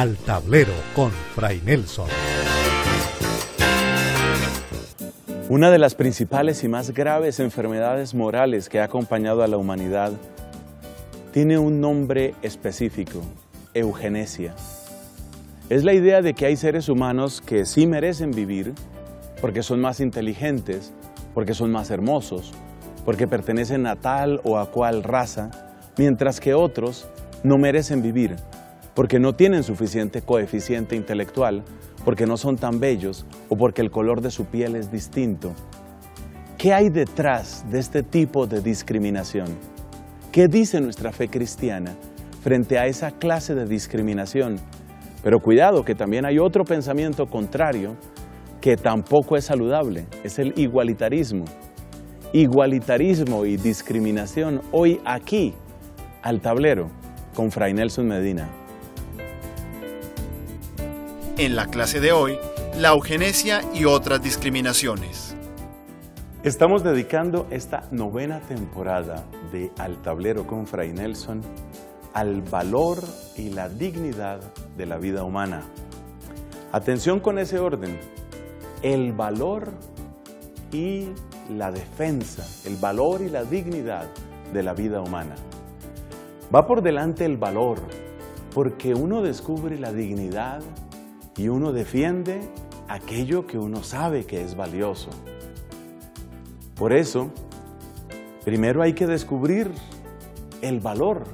Al Tablero con Fray Nelson. Una de las principales y más graves enfermedades morales que ha acompañado a la humanidad tiene un nombre específico: eugenesia. Es la idea de que hay seres humanos que sí merecen vivir porque son más inteligentes, porque son más hermosos, porque pertenecen a tal o a cual raza, mientras que otros no merecen vivir porque no tienen suficiente coeficiente intelectual, porque no son tan bellos o porque el color de su piel es distinto. ¿Qué hay detrás de este tipo de discriminación? ¿Qué dice nuestra fe cristiana frente a esa clase de discriminación? Pero cuidado, que también hay otro pensamiento contrario que tampoco es saludable, es el igualitarismo. Igualitarismo y discriminación hoy aquí, al tablero, con Fray Nelson Medina. En la clase de hoy, la eugenesia y otras discriminaciones. Estamos dedicando esta 9ª temporada de Al Tablero con Fray Nelson al valor y la dignidad de la vida humana. Atención con ese orden: el valor y la defensa, el valor y la dignidad de la vida humana. Va por delante el valor, porque uno descubre la dignidad y uno defiende aquello que uno sabe que es valioso. Por eso, primero hay que descubrir el valor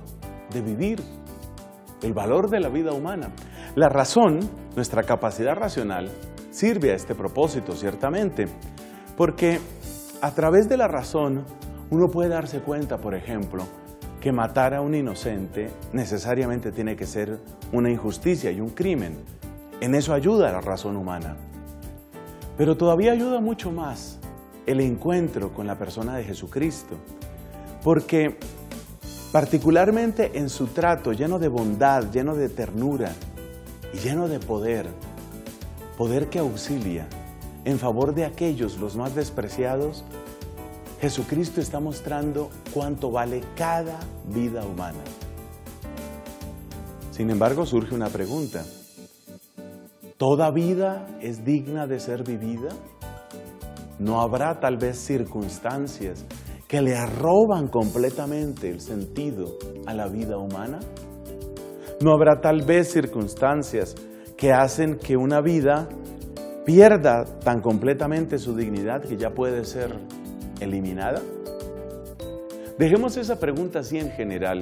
de vivir, el valor de la vida humana. La razón, nuestra capacidad racional, sirve a este propósito, ciertamente, porque a través de la razón uno puede darse cuenta, por ejemplo, que matar a un inocente necesariamente tiene que ser una injusticia y un crimen. En eso ayuda la razón humana. Pero todavía ayuda mucho más el encuentro con la persona de Jesucristo, porque particularmente en su trato lleno de bondad, lleno de ternura y lleno de poder que auxilia en favor de aquellos los más despreciados, Jesucristo está mostrando cuánto vale cada vida humana. Sin embargo, surge una pregunta: ¿toda vida es digna de ser vivida? ¿No habrá tal vez circunstancias que le arroban completamente el sentido a la vida humana? ¿No habrá tal vez circunstancias que hacen que una vida pierda tan completamente su dignidad que ya puede ser eliminada? Dejemos esa pregunta así en general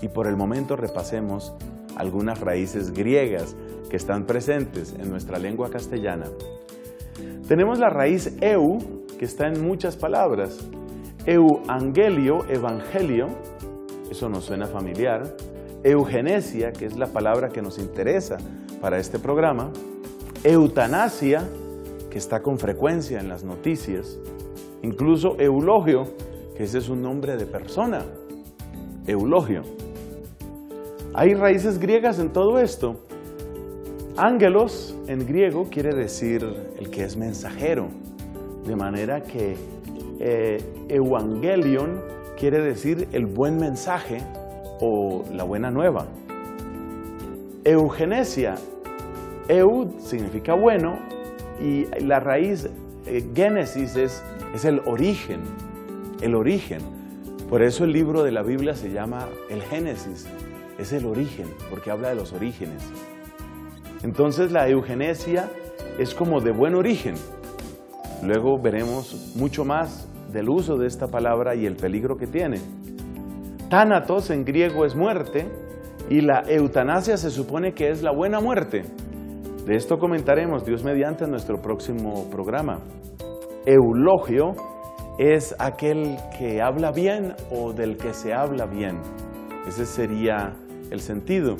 y por el momento repasemos algunas raíces griegas que están presentes en nuestra lengua castellana. Tenemos la raíz eu, que está en muchas palabras. Euangelio, evangelio, eso nos suena familiar. Eugenesia, que es la palabra que nos interesa para este programa. Eutanasia, que está con frecuencia en las noticias. Incluso eulogio, que ese es un nombre de persona. Eulogio. Hay raíces griegas en todo esto. Ángelos en griego quiere decir el que es mensajero, de manera que evangelion quiere decir el buen mensaje o la buena nueva. Eugenesia, eud significa bueno y la raíz génesis es el origen, el origen. Por eso el libro de la Biblia se llama el Génesis, es el origen, porque habla de los orígenes. Entonces la eugenesia es como de buen origen. Luego veremos mucho más del uso de esta palabra y el peligro que tiene. Tánatos en griego es muerte y la eutanasia se supone que es la buena muerte. De esto comentaremos, Dios mediante, en nuestro próximo programa. Eulogio es aquel que habla bien o del que se habla bien. Ese sería el sentido.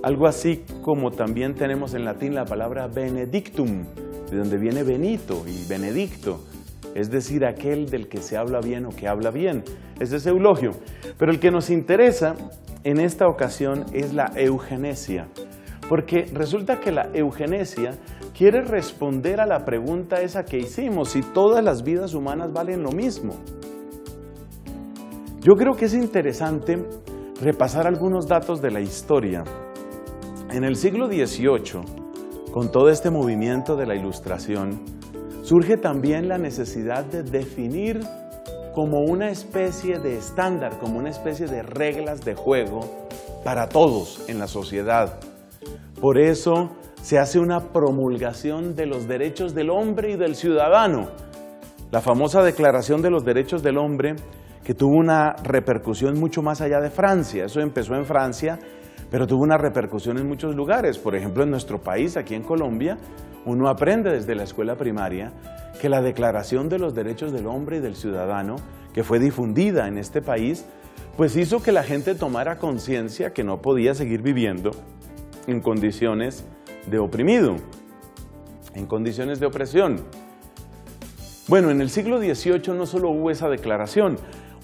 Algo así como también tenemos en latín la palabra benedictum, de donde viene Benito y Benedicto, es decir, aquel del que se habla bien o que habla bien. Ese es eulogio. Pero el que nos interesa en esta ocasión es la eugenesia, porque resulta que la eugenesia quiere responder a la pregunta esa que hicimos: si todas las vidas humanas valen lo mismo. Yo creo que es interesante repasar algunos datos de la historia. En el siglo XVIII, con todo este movimiento de la Ilustración, surge también la necesidad de definir como una especie de estándar, como una especie de reglas de juego para todos en la sociedad. Por eso se hace una promulgación de los derechos del hombre y del ciudadano. La famosa Declaración de los Derechos del Hombre, que tuvo una repercusión mucho más allá de Francia. Eso empezó en Francia, pero tuvo una repercusión en muchos lugares. Por ejemplo, en nuestro país, aquí en Colombia, uno aprende desde la escuela primaria que la Declaración de los Derechos del Hombre y del Ciudadano, que fue difundida en este país, pues hizo que la gente tomara conciencia que no podía seguir viviendo en condiciones de oprimido, en condiciones de opresión. Bueno, en el siglo XVIII no solo hubo esa declaración.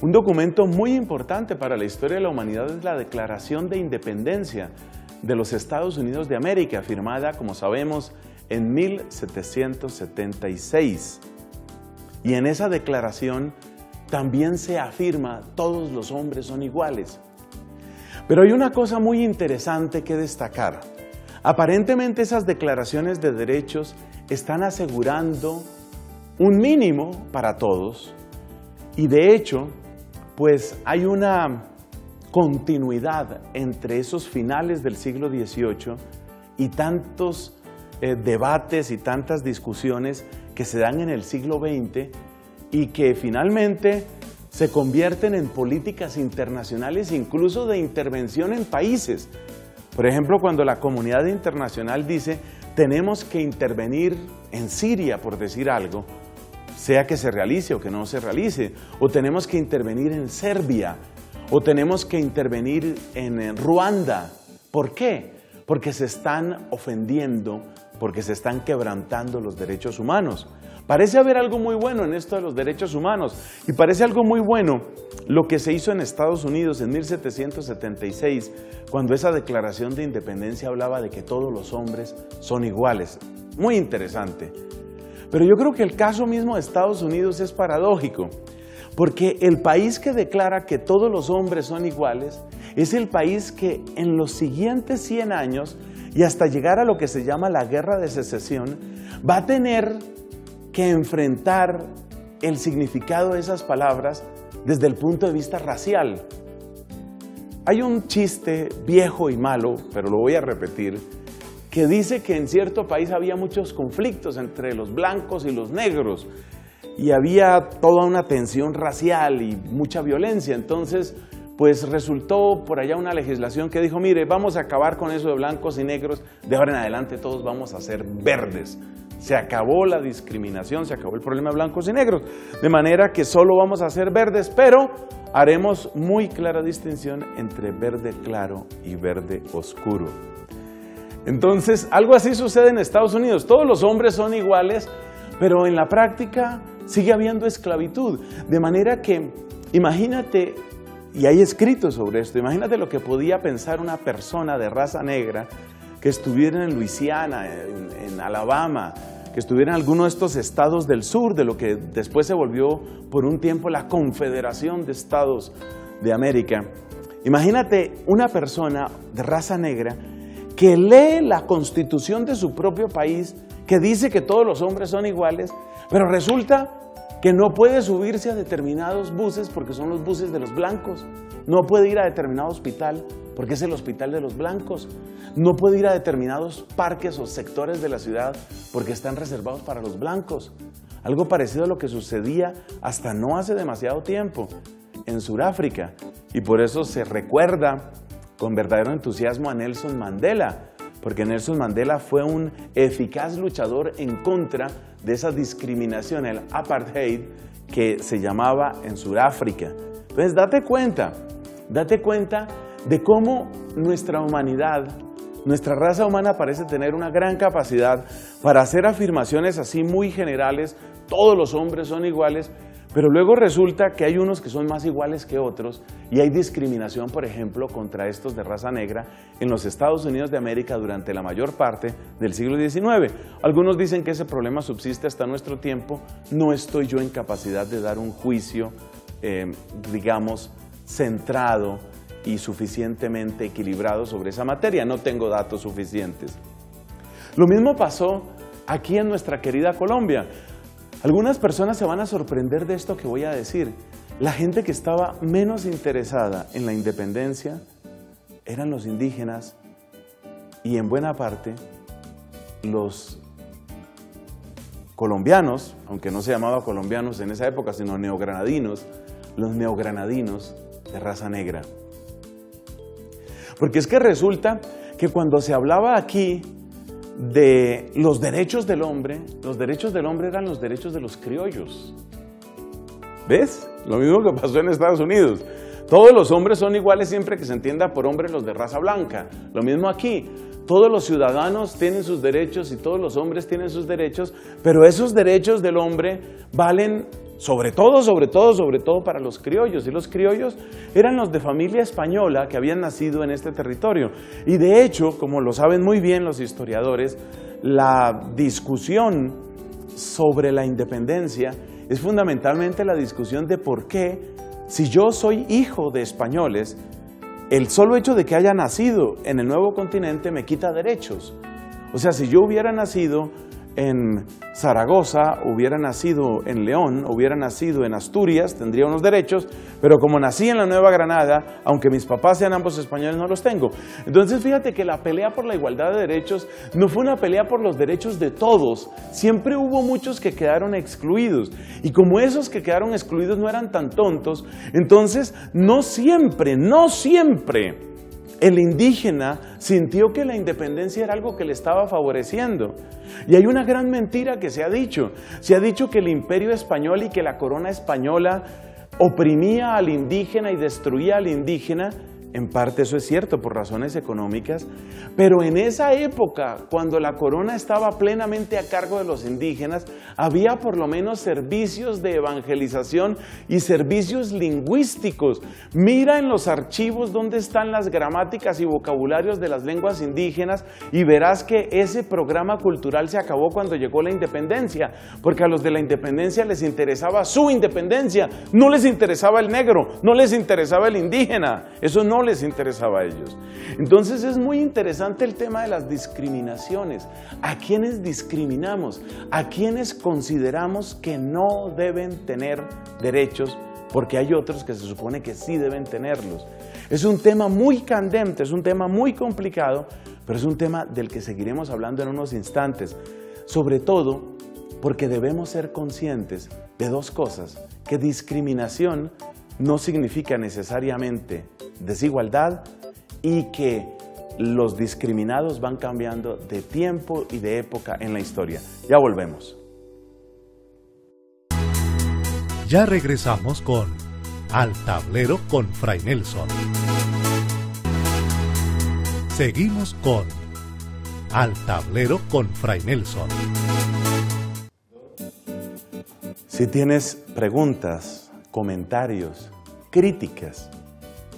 Un documento muy importante para la historia de la humanidad es la Declaración de Independencia de los Estados Unidos de América, firmada, como sabemos, en 1776. Y en esa declaración también se afirma: todos los hombres son iguales. Pero hay una cosa muy interesante que destacar. Aparentemente esas declaraciones de derechos están asegurando un mínimo para todos, y de hecho, pues hay una continuidad entre esos finales del siglo XVIII y tantos debates y tantas discusiones que se dan en el siglo XX y que finalmente se convierten en políticas internacionales, incluso de intervención en países. Por ejemplo, cuando la comunidad internacional dice: tenemos que intervenir en Siria, por decir algo, sea que se realice o que no se realice, o tenemos que intervenir en Serbia, o tenemos que intervenir en Ruanda. ¿Por qué? Porque se están ofendiendo, porque se están quebrantando los derechos humanos. Parece haber algo muy bueno en esto de los derechos humanos, y parece algo muy bueno lo que se hizo en Estados Unidos en 1776, cuando esa Declaración de Independencia hablaba de que todos los hombres son iguales. Muy interesante. Pero yo creo que el caso mismo de Estados Unidos es paradójico, porque el país que declara que todos los hombres son iguales es el país que en los siguientes 100 años, y hasta llegar a lo que se llama la Guerra de Secesión, va a tener que enfrentar el significado de esas palabras desde el punto de vista racial. Hay un chiste viejo y malo, pero lo voy a repetir, que dice que en cierto país había muchos conflictos entre los blancos y los negros, y había toda una tensión racial y mucha violencia. Entonces, pues resultó por allá una legislación que dijo: mire, vamos a acabar con eso de blancos y negros, de ahora en adelante todos vamos a ser verdes. Se acabó la discriminación, se acabó el problema de blancos y negros, de manera que solo vamos a ser verdes, pero haremos muy clara distinción entre verde claro y verde oscuro. Entonces, algo así sucede en Estados Unidos. Todos los hombres son iguales, pero en la práctica sigue habiendo esclavitud. De manera que, imagínate, y hay escritos sobre esto, imagínate lo que podía pensar una persona de raza negra que estuviera en Luisiana, en Alabama, que estuviera en alguno de estos estados del sur, de lo que después se volvió por un tiempo la Confederación de Estados de América. Imagínate una persona de raza negra que lee la Constitución de su propio país, que dice que todos los hombres son iguales, pero resulta que no puede subirse a determinados buses porque son los buses de los blancos, no puede ir a determinado hospital porque es el hospital de los blancos, no puede ir a determinados parques o sectores de la ciudad porque están reservados para los blancos. Algo parecido a lo que sucedía hasta no hace demasiado tiempo en Sudáfrica, y por eso se recuerda con verdadero entusiasmo a Nelson Mandela, porque Nelson Mandela fue un eficaz luchador en contra de esa discriminación, el apartheid, que se llamaba en Sudáfrica. Entonces date cuenta de cómo nuestra humanidad, nuestra raza humana parece tener una gran capacidad para hacer afirmaciones así muy generales: todos los hombres son iguales, pero luego resulta que hay unos que son más iguales que otros, y hay discriminación, por ejemplo, contra estos de raza negra en los Estados Unidos de América durante la mayor parte del siglo XIX. Algunos dicen que ese problema subsiste hasta nuestro tiempo. No estoy yo en capacidad de dar un juicio, digamos, centrado y suficientemente equilibrado sobre esa materia. No tengo datos suficientes. Lo mismo pasó aquí en nuestra querida Colombia. Algunas personas se van a sorprender de esto que voy a decir. La gente que estaba menos interesada en la independencia eran los indígenas y en buena parte los colombianos, aunque no se llamaba colombianos en esa época, sino neogranadinos, los neogranadinos de raza negra. Porque es que resulta que cuando se hablaba aquí de los derechos del hombre eran los derechos de los criollos. ¿Ves? Lo mismo que pasó en Estados Unidos. Todos los hombres son iguales siempre que se entienda por hombres los de raza blanca. Lo mismo aquí. Todos los ciudadanos tienen sus derechos y todos los hombres tienen sus derechos, pero esos derechos del hombre valen sobre todo para los criollos. Y los criollos eran los de familia española que habían nacido en este territorio. Y de hecho, como lo saben muy bien los historiadores, la discusión sobre la independencia es fundamentalmente la discusión de por qué, si yo soy hijo de españoles, el solo hecho de que haya nacido en el nuevo continente me quita derechos. O sea, si yo hubiera nacido en Zaragoza, hubiera nacido en León, hubiera nacido en Asturias, tendría unos derechos, pero como nací en la Nueva Granada, aunque mis papás sean ambos españoles, no los tengo. Entonces fíjate que la pelea por la igualdad de derechos no fue una pelea por los derechos de todos, siempre hubo muchos que quedaron excluidos, y como esos que quedaron excluidos no eran tan tontos, entonces no siempre el indígena sintió que la independencia era algo que le estaba favoreciendo. Y hay una gran mentira que se ha dicho. Se ha dicho que el imperio español y que la corona española oprimía al indígena y destruía al indígena. En parte eso es cierto por razones económicas, pero en esa época, cuando la corona estaba plenamente a cargo de los indígenas, había por lo menos servicios de evangelización y servicios lingüísticos. Mira en los archivos dónde están las gramáticas y vocabularios de las lenguas indígenas y verás que ese programa cultural se acabó cuando llegó la independencia, porque a los de la independencia les interesaba su independencia, no les interesaba el negro, no les interesaba el indígena, eso no les interesaba a ellos. Entonces es muy interesante el tema de las discriminaciones. ¿A quiénes discriminamos? ¿A quiénes consideramos que no deben tener derechos? Porque hay otros que se supone que sí deben tenerlos. Es un tema muy candente, es un tema muy complicado, pero es un tema del que seguiremos hablando en unos instantes. Sobre todo porque debemos ser conscientes de dos cosas: que discriminación no significa necesariamente desigualdad y que los discriminados van cambiando de tiempo y de época en la historia. Ya volvemos. Ya regresamos con Al Tablero con Fray Nelson. Seguimos con Al Tablero con Fray Nelson. Si tienes preguntas, comentarios, críticas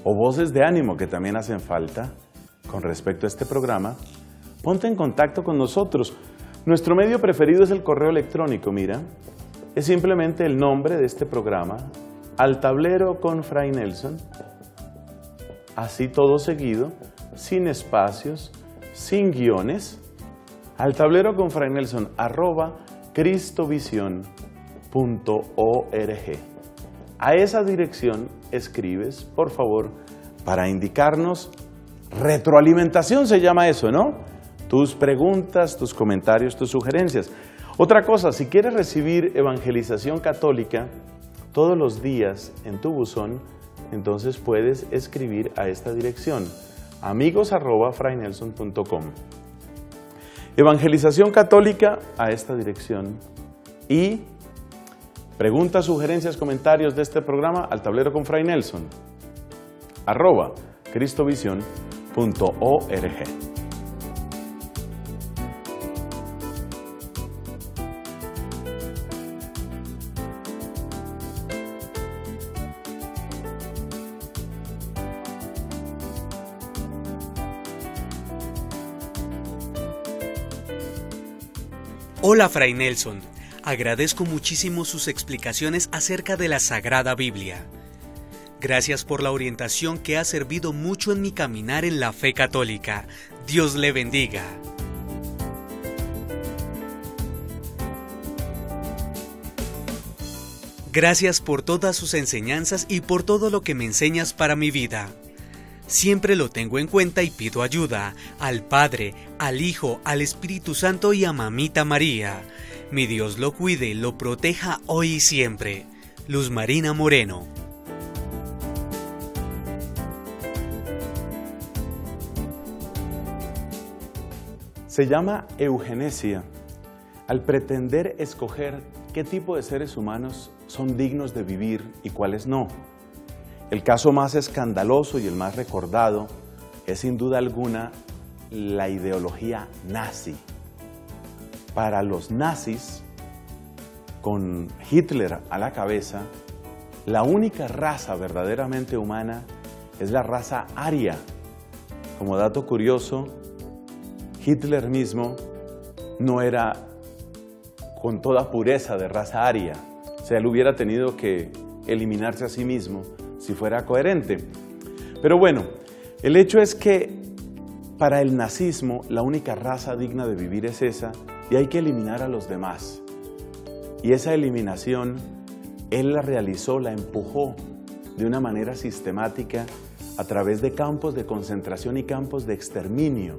o voces de ánimo que también hacen falta con respecto a este programa, ponte en contacto con nosotros. Nuestro medio preferido es el correo electrónico, mira. Es simplemente el nombre de este programa, Al Tablero con Fray Nelson, así todo seguido, sin espacios, sin guiones, Al Tablero con Fray Nelson, @cristovision.org. A esa dirección escribes, por favor, para indicarnos retroalimentación, se llama eso, ¿no? Tus preguntas, tus comentarios, tus sugerencias. Otra cosa, si quieres recibir evangelización católica todos los días en tu buzón, entonces puedes escribir a esta dirección, amigos@fraynelson.com. Evangelización católica a esta dirección y preguntas, sugerencias, comentarios de este programa al tablero con Fray Nelson, @cristovision.org. Hola Fray Nelson, agradezco muchísimo sus explicaciones acerca de la Sagrada Biblia. Gracias por la orientación que ha servido mucho en mi caminar en la fe católica. Dios le bendiga. Gracias por todas sus enseñanzas y por todo lo que me enseñas para mi vida. Siempre lo tengo en cuenta y pido ayuda al Padre, al Hijo, al Espíritu Santo y a Mamita María. Mi Dios lo cuide, lo proteja hoy y siempre. Luz Marina Moreno. Se llama eugenesia al pretender escoger qué tipo de seres humanos son dignos de vivir y cuáles no. El caso más escandaloso y el más recordado es sin duda alguna la ideología nazi. Para los nazis, con Hitler a la cabeza, la única raza verdaderamente humana es la raza aria. Como dato curioso, Hitler mismo no era con toda pureza de raza aria. O sea, él hubiera tenido que eliminarse a sí mismo si fuera coherente. Pero bueno, el hecho es que para el nazismo la única raza digna de vivir es esa y hay que eliminar a los demás. Y esa eliminación él la realizó, la empujó de una manera sistemática a través de campos de concentración y campos de exterminio.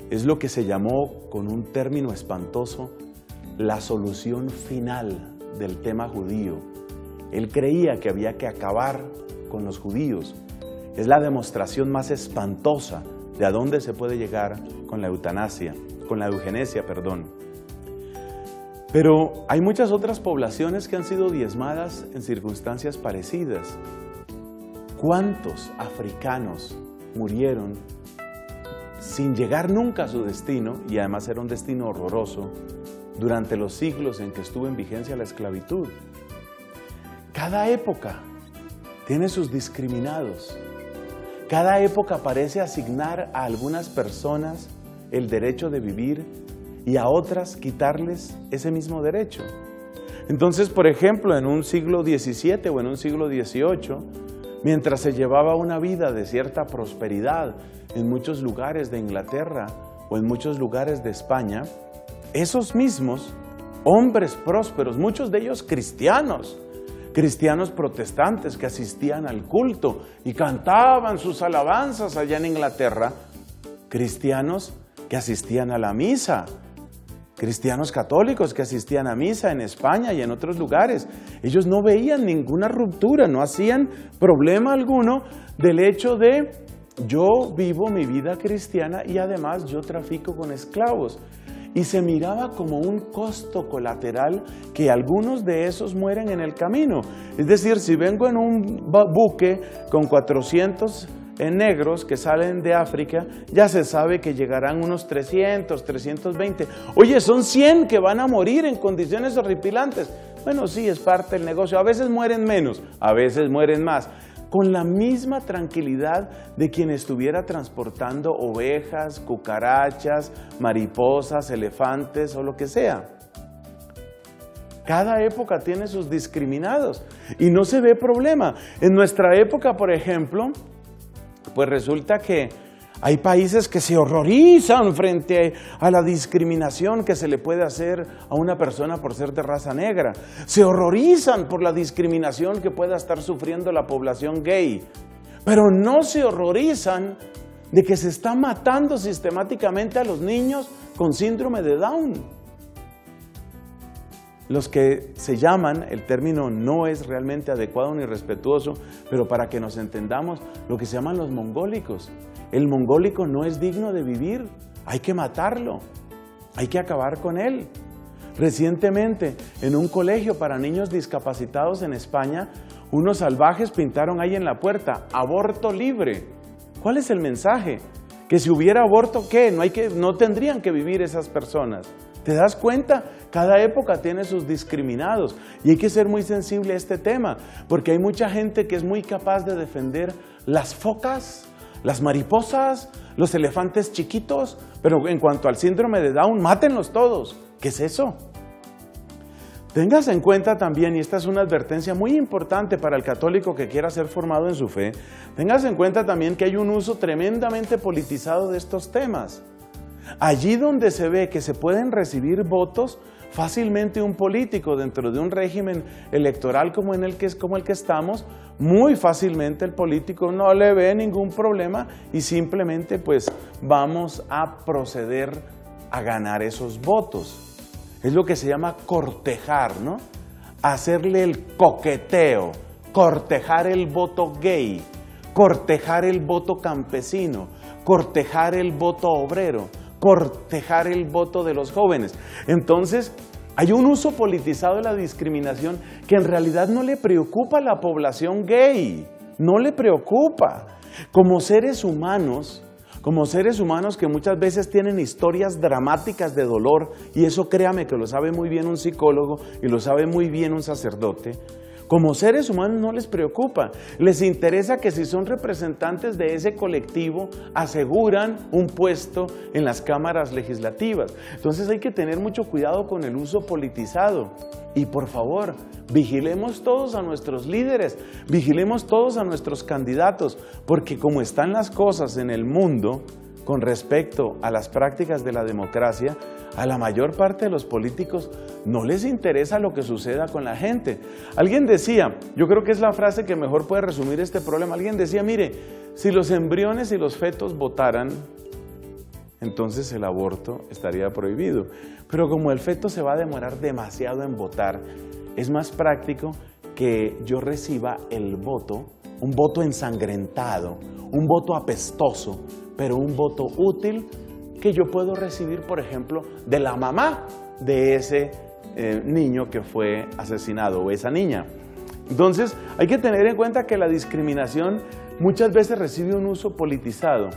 Es lo que se llamó, con un término espantoso, la solución final del tema judío. Él creía que había que acabar con los judíos. Es la demostración más espantosa de a dónde se puede llegar con la eutanasia, con la eugenesia, perdón. Pero hay muchas otras poblaciones que han sido diezmadas en circunstancias parecidas. ¿Cuántos africanos murieron sin llegar nunca a su destino, y además era un destino horroroso, durante los siglos en que estuvo en vigencia la esclavitud? Cada época tiene sus discriminados. Cada época parece asignar a algunas personas el derecho de vivir y a otras quitarles ese mismo derecho. Entonces, por ejemplo, en un siglo XVII o en un siglo XVIII, mientras se llevaba una vida de cierta prosperidad en muchos lugares de Inglaterra o en muchos lugares de España, esos mismos hombres prósperos, muchos de ellos cristianos protestantes que asistían al culto y cantaban sus alabanzas allá en Inglaterra, cristianos que asistían a la misa, cristianos católicos que asistían a misa en España y en otros lugares. Ellos no veían ninguna ruptura, no hacían problema alguno del hecho de yo vivo mi vida cristiana y además yo trafico con esclavos. Y se miraba como un costo colateral que algunos de esos mueren en el camino. Es decir, si vengo en un buque con 400 negros que salen de África, ya se sabe que llegarán unos 300, 320. Oye, son 100 que van a morir en condiciones horripilantes. Bueno, sí, es parte del negocio. A veces mueren menos, a veces mueren más. Con la misma tranquilidad de quien estuviera transportando ovejas, cucarachas, mariposas, elefantes o lo que sea. Cada época tiene sus discriminados y no se ve problema. En nuestra época, por ejemplo, pues resulta que hay países que se horrorizan frente a la discriminación que se le puede hacer a una persona por ser de raza negra. Se horrorizan por la discriminación que pueda estar sufriendo la población gay. Pero no se horrorizan de que se está matando sistemáticamente a los niños con síndrome de Down. Los que se llaman, el término no es realmente adecuado ni respetuoso, pero para que nos entendamos, lo que se llaman los mongólicos. El mongólico no es digno de vivir, hay que matarlo, hay que acabar con él. Recientemente, en un colegio para niños discapacitados en España, unos salvajes pintaron ahí en la puerta, aborto libre. ¿Cuál es el mensaje? Que si hubiera aborto, ¿qué? No tendrían que vivir esas personas. ¿Te das cuenta? Cada época tiene sus discriminados y hay que ser muy sensible a este tema, porque hay mucha gente que es muy capaz de defender las focas, las mariposas, los elefantes chiquitos, pero en cuanto al síndrome de Down, mátenlos todos. ¿Qué es eso? Téngase en cuenta también, y esta es una advertencia muy importante para el católico que quiera ser formado en su fe, téngase en cuenta también que hay un uso tremendamente politizado de estos temas. Allí donde se ve que se pueden recibir votos, fácilmente un político dentro de un régimen electoral como el que estamos, muy fácilmente el político no le ve ningún problema y simplemente pues vamos a proceder a ganar esos votos. Es lo que se llama cortejar, ¿no? Hacerle el coqueteo, cortejar el voto gay, cortejar el voto campesino, cortejar el voto obrero, cortejar el voto de los jóvenes. Entonces, hay un uso politizado de la discriminación que en realidad no le preocupa a la población gay, no le preocupa. Como seres humanos que muchas veces tienen historias dramáticas de dolor, y eso créame que lo sabe muy bien un psicólogo y lo sabe muy bien un sacerdote, como seres humanos no les preocupa, les interesa que si son representantes de ese colectivo aseguran un puesto en las cámaras legislativas. Entonces hay que tener mucho cuidado con el uso politizado y por favor, vigilemos todos a nuestros líderes, vigilemos todos a nuestros candidatos, porque como están las cosas en el mundo con respecto a las prácticas de la democracia, a la mayor parte de los políticos no les interesa lo que suceda con la gente. Alguien decía, yo creo que es la frase que mejor puede resumir este problema, alguien decía, mire, si los embriones y los fetos votaran, entonces el aborto estaría prohibido. Pero como el feto se va a demorar demasiado en votar, es más práctico que yo reciba el voto, un voto ensangrentado, un voto apestoso, pero un voto útil que yo puedo recibir, por ejemplo, de la mamá de ese niño que fue asesinado o esa niña. Entonces, hay que tener en cuenta que la discriminación muchas veces recibe un uso politizado.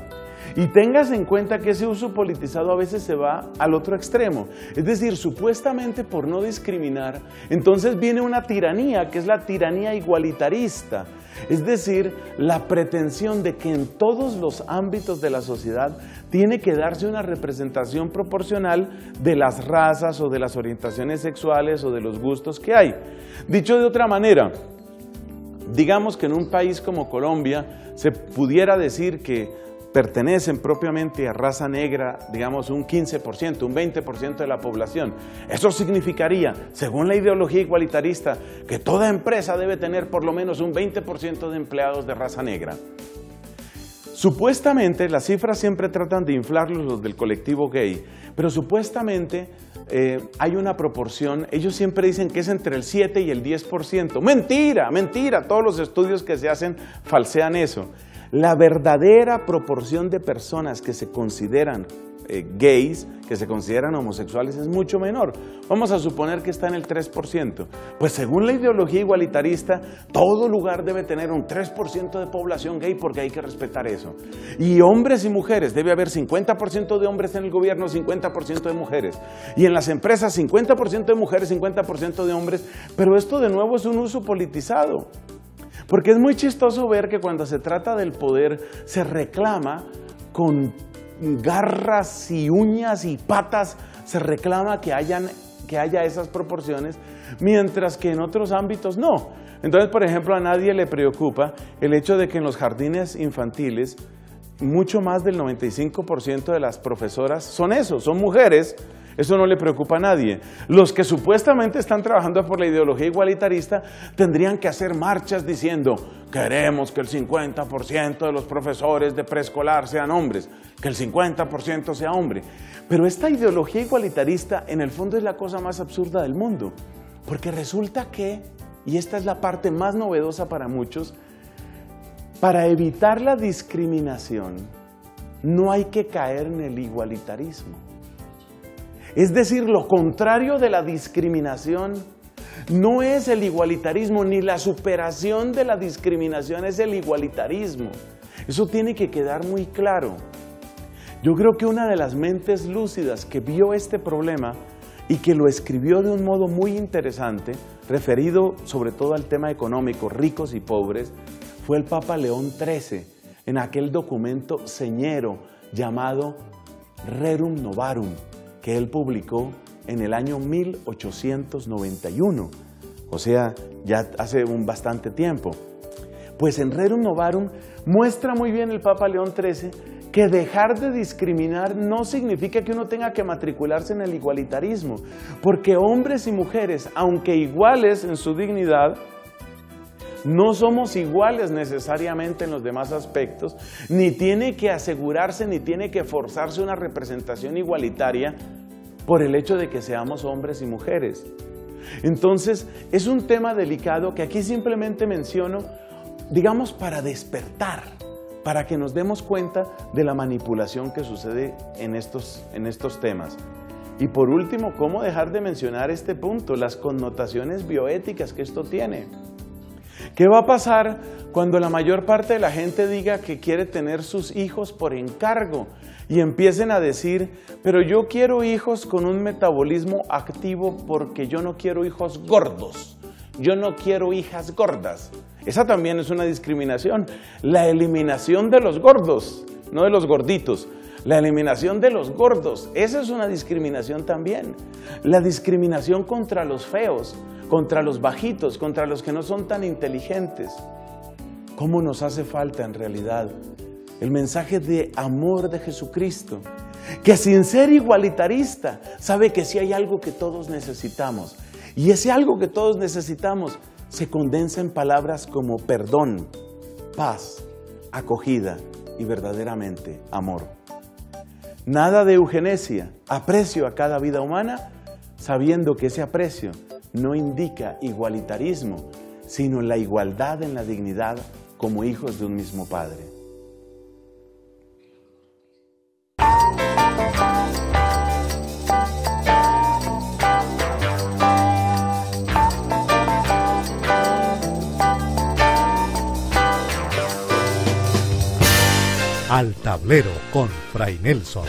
Y tengas en cuenta que ese uso politizado a veces se va al otro extremo. Es decir, supuestamente por no discriminar, entonces viene una tiranía que es la tiranía igualitarista. Es decir, la pretensión de que en todos los ámbitos de la sociedad tiene que darse una representación proporcional de las razas o de las orientaciones sexuales o de los gustos que hay. Dicho de otra manera, digamos que en un país como Colombia se pudiera decir que pertenecen propiamente a raza negra, digamos un 15%, un 20% de la población. Eso significaría, según la ideología igualitarista, que toda empresa debe tener por lo menos un 20% de empleados de raza negra. Supuestamente, las cifras siempre tratan de inflarlos los del colectivo gay, pero supuestamente hay una proporción, ellos siempre dicen que es entre el 7 y el 10%. ¡Mentira! ¡Mentira! Todos los estudios que se hacen falsean eso. La verdadera proporción de personas que se consideran gays, que se consideran homosexuales, es mucho menor. Vamos a suponer que está en el 3%. Pues según la ideología igualitarista, todo lugar debe tener un 3% de población gay porque hay que respetar eso. Y hombres y mujeres, debe haber 50% de hombres en el gobierno, 50% de mujeres. Y en las empresas, 50% de mujeres, 50% de hombres. Pero esto de nuevo es un uso politizado. Porque es muy chistoso ver que cuando se trata del poder se reclama con garras y uñas y patas, se reclama que haya esas proporciones, mientras que en otros ámbitos no. Entonces, por ejemplo, a nadie le preocupa el hecho de que en los jardines infantiles mucho más del 95% de las profesoras son mujeres. Eso no le preocupa a nadie. Los que supuestamente están trabajando por la ideología igualitarista tendrían que hacer marchas diciendo: queremos que el 50% de los profesores de preescolar sean hombres, que el 50% sea hombre. Pero esta ideología igualitarista en el fondo es la cosa más absurda del mundo, porque resulta que, y esta es la parte más novedosa para muchos, para evitar la discriminación no hay que caer en el igualitarismo. Es decir, lo contrario de la discriminación no es el igualitarismo, ni la superación de la discriminación es el igualitarismo. Eso tiene que quedar muy claro. Yo creo que una de las mentes lúcidas que vio este problema y que lo escribió de un modo muy interesante, referido sobre todo al tema económico, ricos y pobres, fue el Papa León XIII, en aquel documento señero llamado Rerum Novarum, que él publicó en el año 1891, o sea, ya hace bastante tiempo. Pues en Rerum Novarum muestra muy bien el Papa León XIII que dejar de discriminar no significa que uno tenga que matricularse en el igualitarismo, porque hombres y mujeres, aunque iguales en su dignidad, no somos iguales necesariamente en los demás aspectos, ni tiene que asegurarse, ni tiene que forzarse una representación igualitaria por el hecho de que seamos hombres y mujeres. Entonces, es un tema delicado que aquí simplemente menciono, digamos, para despertar, para que nos demos cuenta de la manipulación que sucede en estos temas. Y por último, ¿cómo dejar de mencionar este punto? Las connotaciones bioéticas que esto tiene. ¿Qué va a pasar cuando la mayor parte de la gente diga que quiere tener sus hijos por encargo y empiecen a decir, pero yo quiero hijos con un metabolismo activo porque yo no quiero hijos gordos, yo no quiero hijas gordas? Esa también es una discriminación. La eliminación de los gordos, no de los gorditos. La eliminación de los gordos, esa es una discriminación también. La discriminación contra los feos, contra los bajitos, contra los que no son tan inteligentes. ¿Cómo nos hace falta en realidad el mensaje de amor de Jesucristo? Que sin ser igualitarista, sabe que sí hay algo que todos necesitamos. Y ese algo que todos necesitamos se condensa en palabras como perdón, paz, acogida y verdaderamente amor. Nada de eugenesia, aprecio a cada vida humana, sabiendo que ese aprecio no indica igualitarismo, sino la igualdad en la dignidad como hijos de un mismo Padre. Al tablero con Fray Nelson.